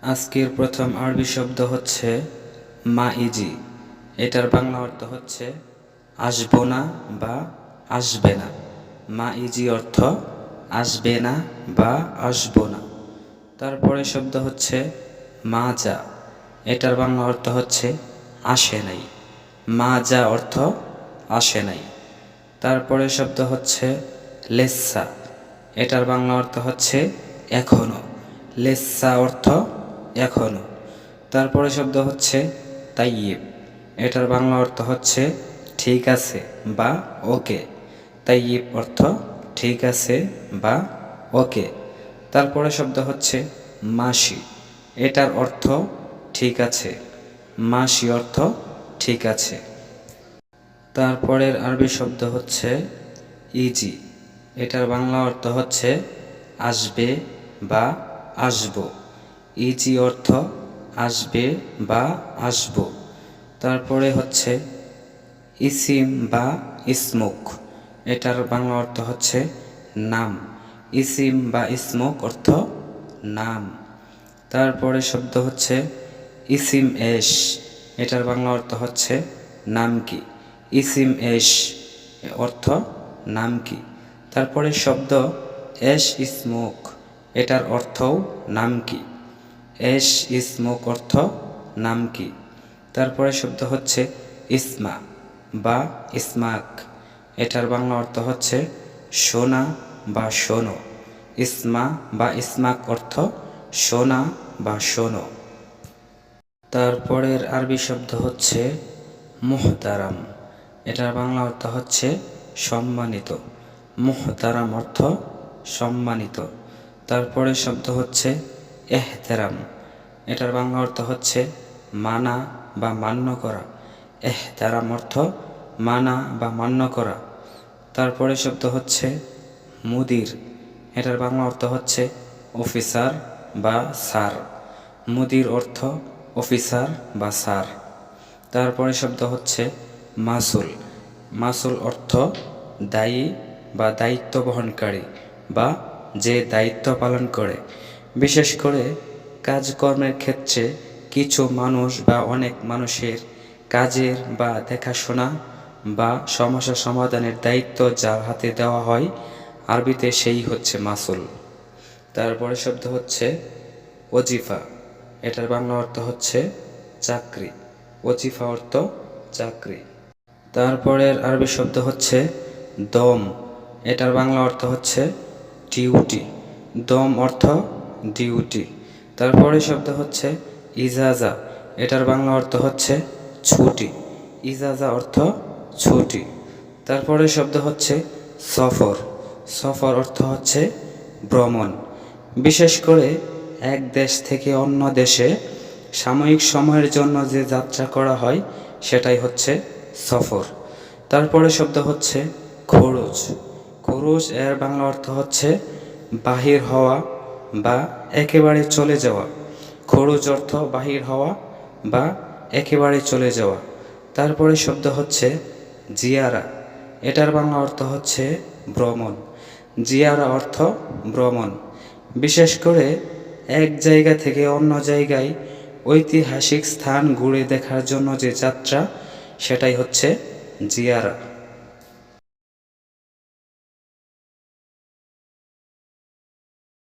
আজকের প্রথম আরবি শব্দ হচ্ছে মাইজি। এটার বাংলা অর্থ হচ্ছে আসবো না বা আসবে না। মাইজি অর্থ আসবে না বা আসবো না। তারপরে শব্দ হচ্ছে মাজা। এটার বাংলা অর্থ হচ্ছে আসে নাই। মাজা অর্থ আসে নাই। তারপরে শব্দ হচ্ছে লেসা। এটার বাংলা অর্থ হচ্ছে এখনো। লেসা অর্থ এখনো। তারপরে শব্দ হচ্ছে তাইয়িব। এটার বাংলা অর্থ হচ্ছে ঠিক আছে বা ওকে। তাইয়িব অর্থ ঠিক আছে বা ওকে। তারপরে শব্দ হচ্ছে মাসি। এটার অর্থ ঠিক আছে। মাসি অর্থ ঠিক আছে। তারপরের আরবি শব্দ হচ্ছে ইজি। এটার বাংলা অর্থ হচ্ছে আসবে বা আসবো। ইজি অর্থ আসবে বা আসবো। তারপরে হচ্ছে ইসিম বা ইসমুক। এটার বাংলা অর্থ হচ্ছে নাম। ইসিম বা ইসমুক অর্থ নাম। তারপরে শব্দ হচ্ছে ইসিম এশ। এটার বাংলা অর্থ হচ্ছে নাম কি। ইসিম এশ অর্থ নাম কি। তারপরে শব্দ এশ ইসমুক। এটার অর্থও নাম কি। এশ ইসমুক অর্থ নাম কি। তারপরে শব্দ হচ্ছে ইসমা বা ইসমাক। এটার বাংলা অর্থ হচ্ছে সোনা বা শোনো। ইসমা বা ইসমাক অর্থ সোনা বা শোনো। তারপরের আরবি শব্দ হচ্ছে মুহতারাম। এটার বাংলা অর্থ হচ্ছে সম্মানিত। মুহতারাম অর্থ সম্মানিত। তারপরে শব্দ হচ্ছে এহতেরাম। এটার বাংলা অর্থ হচ্ছে মানা বা মান্য করা। এহতেরাম অর্থ মানা বা মান্য করা। তারপরে শব্দ হচ্ছে মুদির। এটার বাংলা অর্থ হচ্ছে অফিসার বা স্যার। মুদির অর্থ অফিসার বা স্যার। তারপরে শব্দ হচ্ছে মাসুল। মাসুল অর্থ দায়ী বা দায়িত্ব বহনকারী বা যে দায়িত্ব পালন করে। বিশেষ করে কাজকর্মের ক্ষেত্রে কিছু মানুষ বা অনেক মানুষের কাজের বা দেখাশোনা বা সমস্যা সমাধানের দায়িত্ব যার হাতে দেওয়া হয় আরবিতে সেই হচ্ছে মাসুল। তারপরে শব্দ হচ্ছে ওজিফা। এটার বাংলা অর্থ হচ্ছে চাকরি। ওজিফা অর্থ চাকরি। তারপরের আরবি শব্দ হচ্ছে দম। এটার বাংলা অর্থ হচ্ছে ডিউটি। দম অর্থ ডিউটি। তারপরে শব্দ হচ্ছে ইজাজা। এটার বাংলা অর্থ হচ্ছে ছুটি। ইজাজা অর্থ ছুটি। তারপরে শব্দ হচ্ছে সফর। সফর অর্থ হচ্ছে ভ্রমণ। বিশেষ করে এক দেশ থেকে অন্য দেশে সাময়িক সময়ের জন্য যে যাত্রা করা হয় সেটাই হচ্ছে সফর। তারপরে শব্দ হচ্ছে খরুজ। খরুজ এর বাংলা অর্থ হচ্ছে বাহির হওয়া বা একেবারে চলে যাওয়া। খরুজ অর্থ বাহির হওয়া বা একেবারে চলে যাওয়া। তারপরে শব্দ হচ্ছে জিয়ারা। এটার বাংলা অর্থ হচ্ছে ভ্রমণ। জিয়ারা অর্থ ভ্রমণ। বিশেষ করে এক জায়গা থেকে অন্য জায়গায় ঐতিহাসিক স্থান ঘুরে দেখার জন্য যে যাত্রা সেটাই হচ্ছে জিয়ারা।